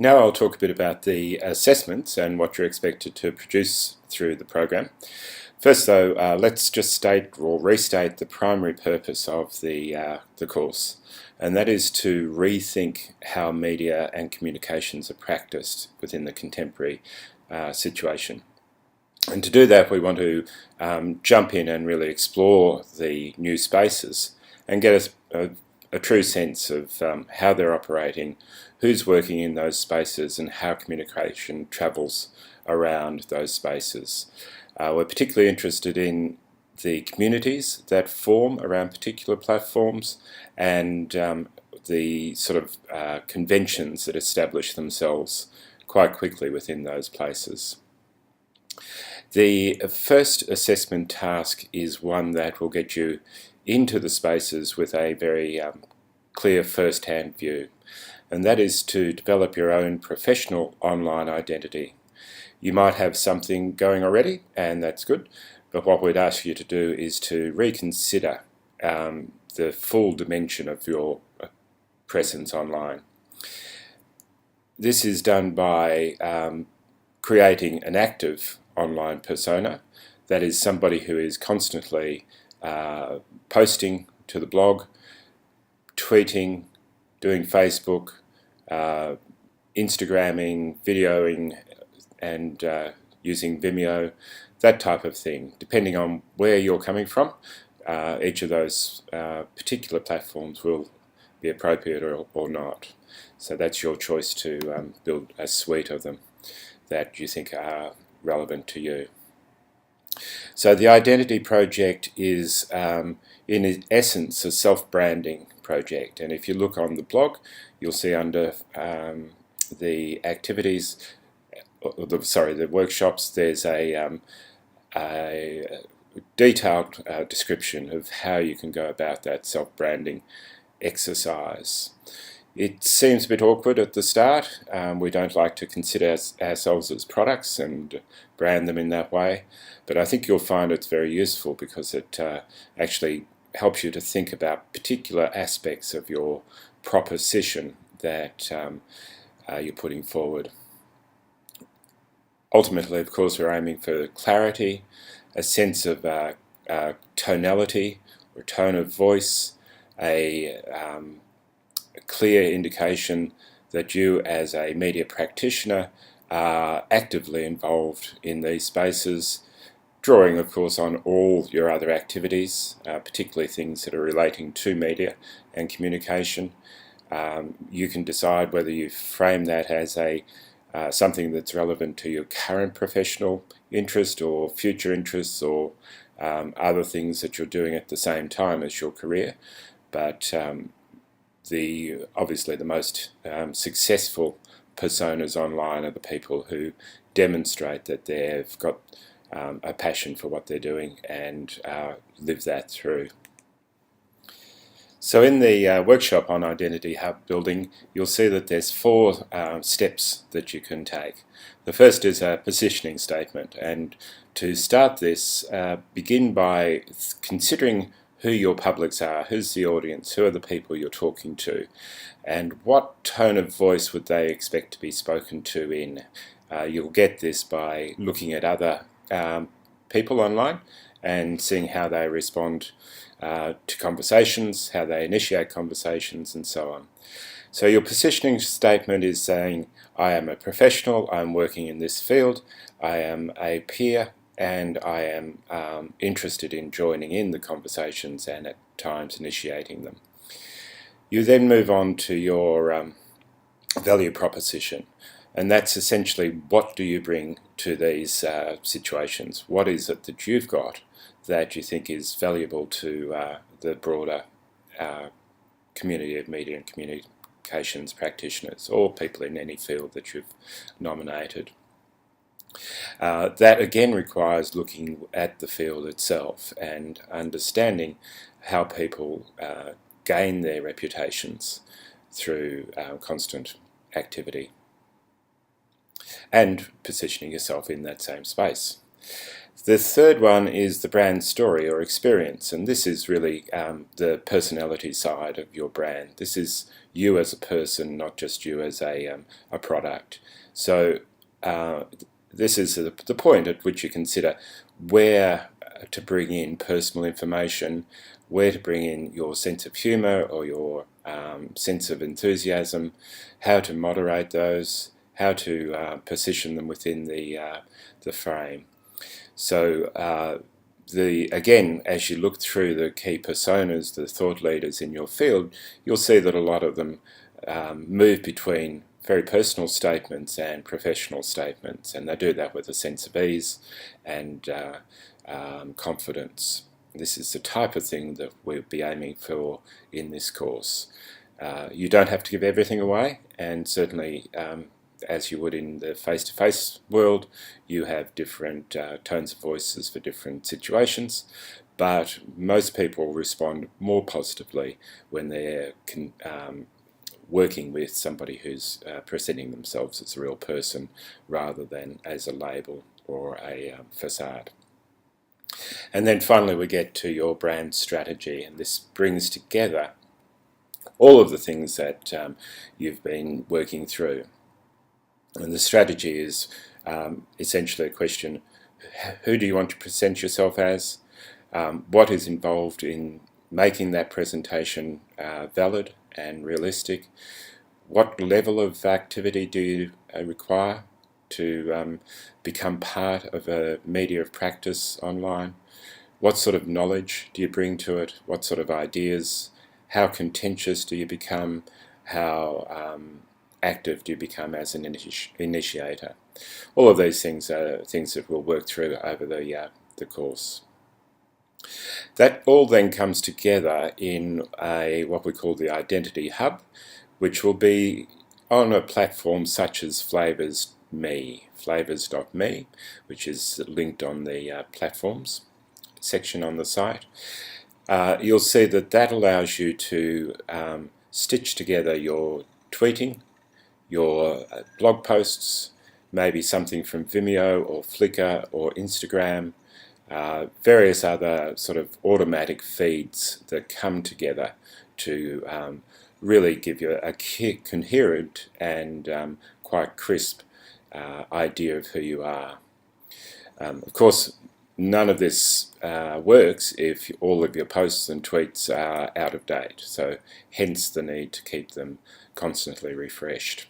Now I'll talk a bit about the assessments and what you're expected to produce through the program. First though, let's just state or restate the primary purpose of the course, and that is to rethink how media and communications are practiced within the contemporary situation. And to do that, we want to jump in and really explore the new spaces and get a true sense of how they're operating, who's working in those spaces, and how communication travels around those spaces. We're particularly interested in the communities that form around particular platforms and the sort of conventions that establish themselves quite quickly within those places. The first assessment task is one that will get you into the spaces with a very clear first-hand view, and that is to develop your own professional online identity. You might have something going already, and that's good, but what we'd ask you to do is to reconsider the full dimension of your presence online. This is done by creating an active online persona, that is somebody who is constantly posting to the blog, tweeting, doing Facebook, Instagramming, videoing, and using Vimeo, that type of thing. Depending on where you're coming from, each of those particular platforms will be appropriate or not. So that's your choice to build a suite of them that you think are relevant to you. So the identity project is in essence a self-branding project, and if you look on the blog you'll see under the activities, the workshops, there's a detailed description of how you can go about that self-branding exercise. It seems a bit awkward at the start. We don't like to consider ourselves as products and brand them in that way, but I think you'll find it's very useful because it actually helps you to think about particular aspects of your proposition that you're putting forward. Ultimately, of course, we're aiming for clarity, a sense of tonality or tone of voice, a clear indication that you as a media practitioner are actively involved in these spaces, drawing of course on all your other activities, particularly things that are relating to media and communication. You can decide whether you frame that as something that's relevant to your current professional interest or future interests or other things that you're doing at the same time as your career. But obviously the most successful personas online are the people who demonstrate that they've got a passion for what they're doing and live that through. So in the workshop on Identity Hub building, you'll see that there's 4 steps that you can take. The first is a positioning statement, and to start this, begin by considering who your publics are, who's the audience, who are the people you're talking to, and what tone of voice would they expect to be spoken to in. You'll get this by looking at other people online and seeing how they respond to conversations, how they initiate conversations, and so on. So your positioning statement is saying, I am a professional, I'm working in this field, I am a peer, and I am interested in joining in the conversations and at times initiating them. You then move on to your value proposition, and that's essentially what do you bring to these situations? What is it that you've got that you think is valuable to the broader community of media and communications practitioners or people in any field that you've nominated? That again requires looking at the field itself and understanding how people gain their reputations through constant activity and positioning yourself in that same space. The third one is the brand story or experience, and this is really the personality side of your brand. This is you as a person, not just you as a product. So this is the point at which you consider where to bring in personal information, where to bring in your sense of humour or your sense of enthusiasm, how to moderate those, how to position them within the frame. So again, as you look through the key personas, the thought leaders in your field, you'll see that a lot of them move between very personal statements and professional statements, and they do that with a sense of ease and confidence. This is the type of thing that we'll be aiming for in this course. You don't have to give everything away, and certainly as you would in the face-to-face world, you have different tones of voices for different situations, but most people respond more positively when they're working with somebody who's presenting themselves as a real person rather than as a label or a facade. And then finally we get to your brand strategy, and this brings together all of the things that you've been working through. And the strategy is essentially a question: who do you want to present yourself as? What is involved in making that presentation valid and realistic? What level of activity do you require to become part of a media of practice online? What sort of knowledge do you bring to it? What sort of ideas? How contentious do you become? How active do you become as an initiator? All of these things are things that we'll work through over the course. That all then comes together in what we call the Identity Hub, which will be on a platform such as Flavors.me, which is linked on the platforms section on the site. You'll see that allows you to stitch together your tweeting, your blog posts, maybe something from Vimeo or Flickr or Instagram, various other sort of automatic feeds that come together to really give you a coherent and quite crisp idea of who you are. Of course, none of this works if all of your posts and tweets are out of date, so hence the need to keep them constantly refreshed.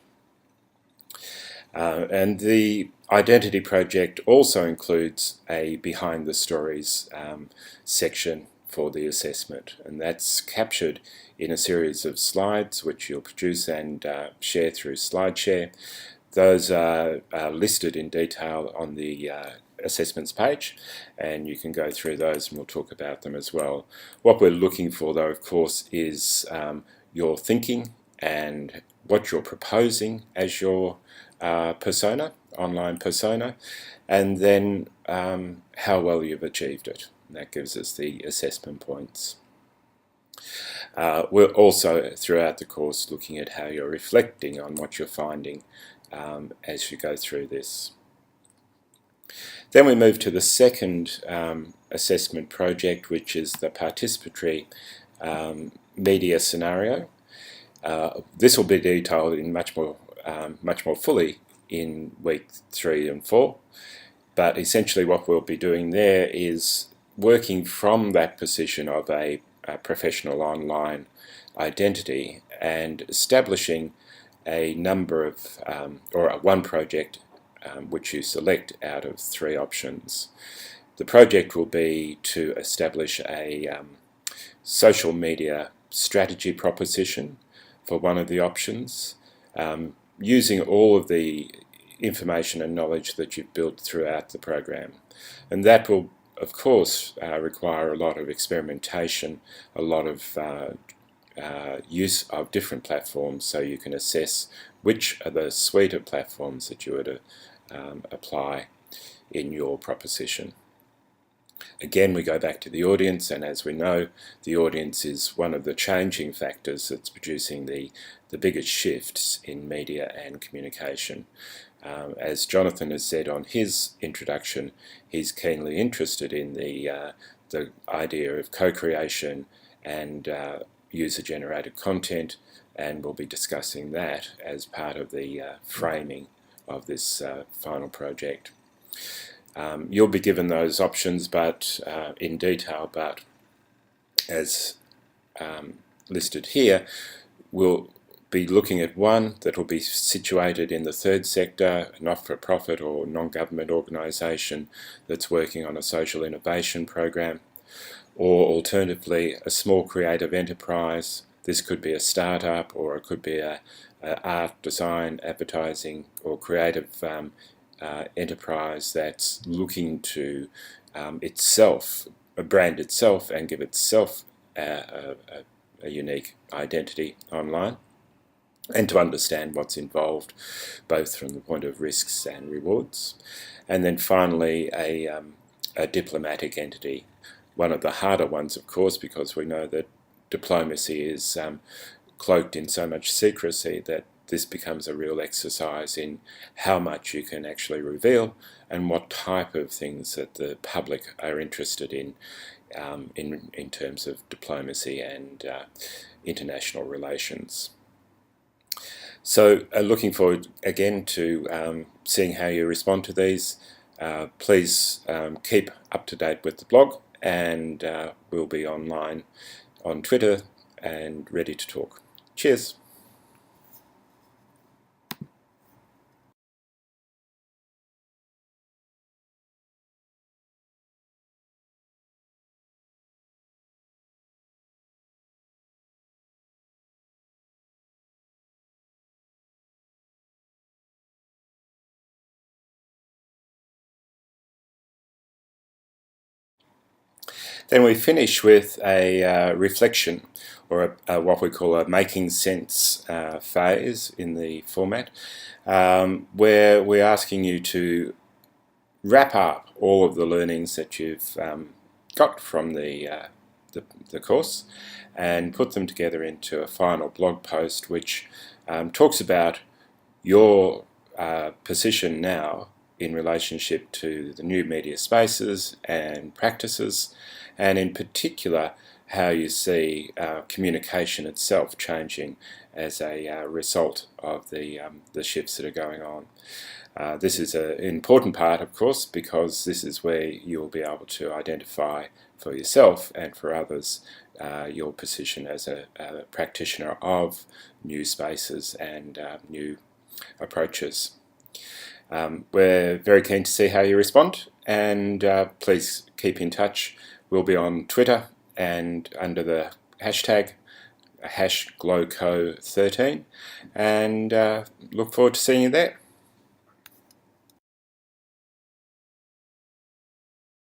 And the Identity Project also includes a Behind the Stories section for the assessment, and that's captured in a series of slides which you'll produce and share through SlideShare. Those are listed in detail on the assessments page, and you can go through those and we'll talk about them as well. What we're looking for, though, of course, is your thinking and what you're proposing as your persona, online persona, and then how well you've achieved it. And that gives us the assessment points. We're also, throughout the course, looking at how you're reflecting on what you're finding as you go through this. Then we move to the second assessment project, which is the participatory media scenario. This will be detailed in much more fully in week 3 and 4, but essentially what we'll be doing there is working from that position of a professional online identity and establishing a number of, or one project which you select out of 3 options. The project will be to establish a social media strategy proposition for one of the options, using all of the information and knowledge that you've built throughout the program. And that will, of course, require a lot of experimentation, a lot of use of different platforms, so you can assess which are the suite of platforms that you would apply in your proposition. Again, we go back to the audience, and as we know, the audience is one of the changing factors that's producing the biggest shifts in media and communication. As Jonathan has said on his introduction, he's keenly interested in the idea of co-creation and user-generated content and we'll be discussing that as part of the framing of this final project. You'll be given those options, but in detail, but as listed here, we'll be looking at one that will be situated in the third sector, a not-for-profit or non-government organisation that's working on a social innovation program, or alternatively a small creative enterprise. This could be a startup, or it could be a art, design, advertising or creative enterprise that's looking to itself brand itself and give itself a unique identity online, and to understand what's involved both from the point of risks and rewards. And then finally a diplomatic entity, one of the harder ones of course, because we know that diplomacy is cloaked in so much secrecy that this becomes a real exercise in how much you can actually reveal and what type of things that the public are interested in terms of diplomacy and international relations. So looking forward again to seeing how you respond to these. Please keep up to date with the blog, and we'll be online on Twitter and ready to talk. Cheers. Then we finish with a reflection, or what we call a making sense phase in the format, where we're asking you to wrap up all of the learnings that you've got from the course and put them together into a final blog post which talks about your position now in relationship to the new media spaces and practices, and in particular how you see communication itself changing as a result of the shifts that are going on. This is an important part, of course, because this is where you'll be able to identify for yourself and for others your position as a practitioner of new spaces and new approaches. We're very keen to see how you respond, and please keep in touch. We'll be on Twitter and under the hashtag #GlowCo13, and look forward to seeing you there.